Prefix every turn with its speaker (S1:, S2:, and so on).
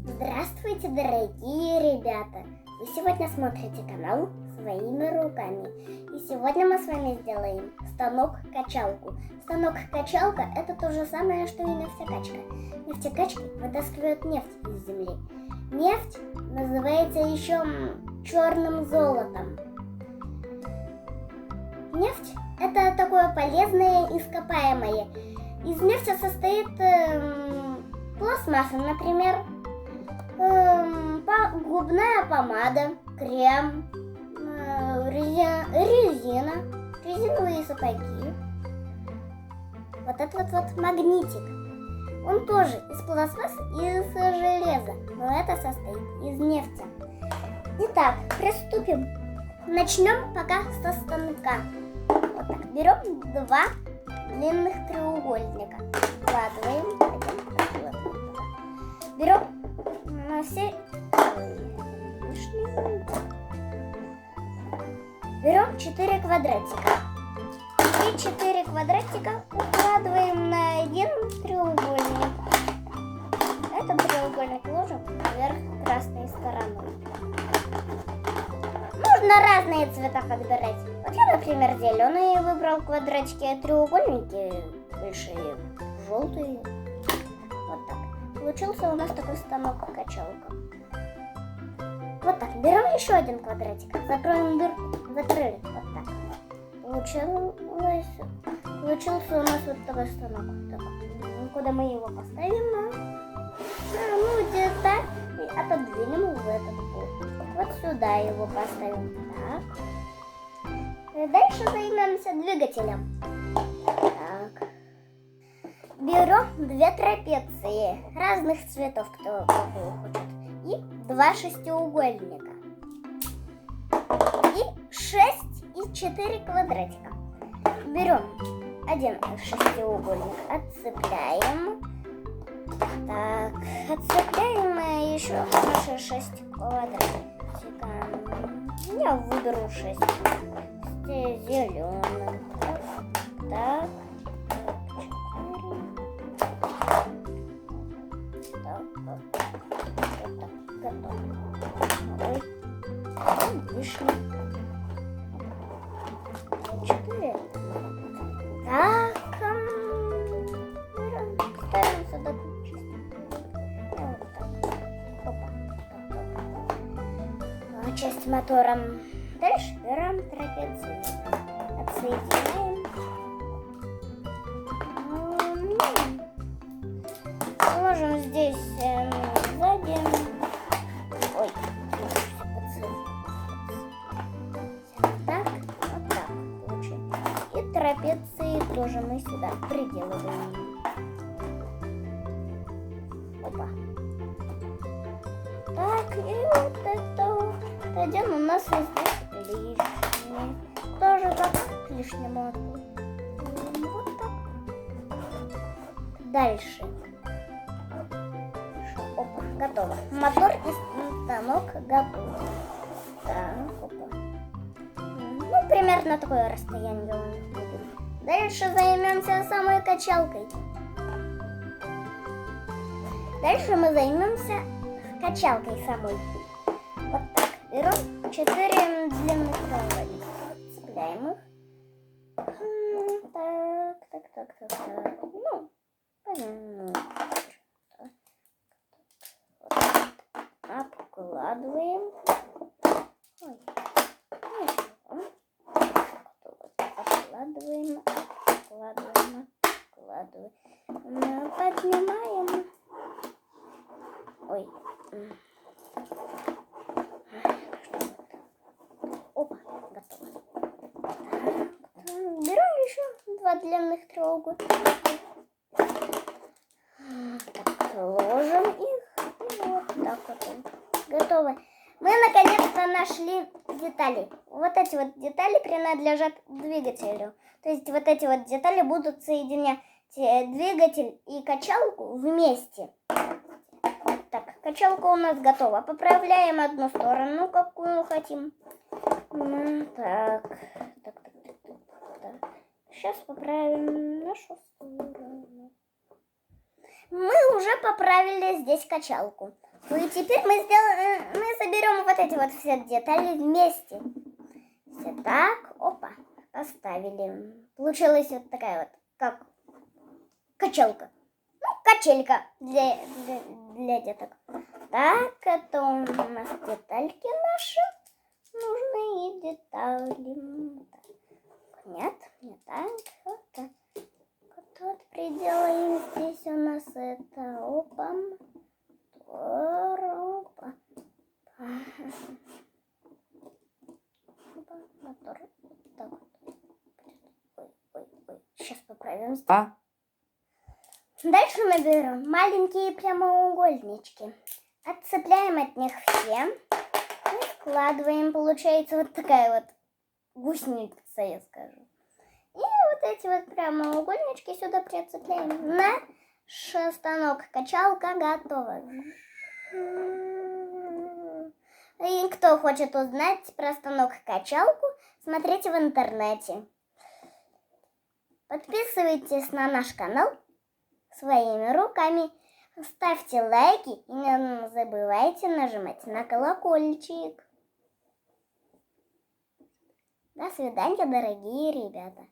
S1: Здравствуйте, дорогие ребята! Вы сегодня смотрите канал «Своими руками». И сегодня мы с вами сделаем станок-качалку. Станок-качалка – это то же самое, что и нефтекачка. Нефтекачки вытаскивают нефть из земли. Нефть называется еще черным золотом. Нефть – это такое полезное ископаемое. Из нефти состоит пластмасса, например, губная помада, крем, резиновые сапоги. Вот этот вот магнитик. Он тоже из пластмассы и из железа, но это состоит из нефти. Итак, приступим. Начнем пока со станка. Вот так. Берем два длинных треугольника. Складываем. Берем все лишние. Берем 4 квадратика. И 4 квадратика укладываем на один треугольник. Этот треугольник ложим вверх красной стороной. Можно разные цвета подбирать. Вот я, например, зеленые выбрал квадратики, а треугольники большие, желтые. Вот так. Получился у нас такой станок-качалка. Вот так. Берем еще один квадратик. Закроем дырку. Закрыли. Вот так. Получился у нас вот такой станок. Так. Куда мы его поставим? Ну, где-то и отодвинем в этот угол. Вот сюда его поставим. Так. И дальше займемся двигателем. Так. Берем 2 трапеции разных цветов, кто какую хочет. И 2 шестиугольника. И 6 и 4 квадратика. Берем один шестиугольник, отцепляем. Так, отцепляем еще наши 6 квадратиков. Я выберу 6 зеленым. Так. Лишний. 4. Так. Ставим сюда часть мотора. Дальше берем трапецию. Отсоединяем. Положим здесь сзади. Ой. Так, вот так получилось. И трапеции тоже мы сюда приделываем. Опа. Так, и вот это вот один у нас здесь лишний. Тоже так лишнему отпустим. Вот так. Дальше. Опа, готово. Мотор и станок готовы. Так, опа. Ну, примерно такое расстояние у них будет. Дальше займемся самой качалкой. Дальше мы займемся качалкой самой. Вот так. Берем 4 длинных треугольника. Цепляем их. Так. Ну, понятно. Обкладываем. Ой. Обкладываем. Поднимаем. Ой. Опа, готово. Берем еще 2 длинных треугольника. Так, ложим их. И вот так вот. Готово. Мы наконец-то нашли детали. Вот эти вот детали принадлежат двигателю. То есть вот эти вот детали будут соединять двигатель и качалку вместе. Так, качалка у нас готова. Поправляем одну сторону, какую хотим. Так. Сейчас поправим нашу сторону. Мы уже поправили здесь качалку. Ну и теперь мы соберем вот эти вот все детали вместе. Все так, опа, поставили. Получилась вот такая вот, как качелка. Ну, качелька для деток. Так, это у нас детальки наши. Нужные детали. Нет, не так. Вот так. Вот приделаем здесь у нас это. Опа. Опа. Мотор. Так вот. Ой. Сейчас поправим. Дальше мы берем маленькие прямоугольнички. Отцепляем от них все. И складываем. Получается вот такая вот гусеница, я скажу. И вот эти вот прямоугольнички сюда прицепляем. Наш станок-качалка готова. И кто хочет узнать про станок-качалку, смотрите в интернете. Подписывайтесь на наш канал своими руками. Ставьте лайки и не забывайте нажимать на колокольчик. До свидания, дорогие ребята.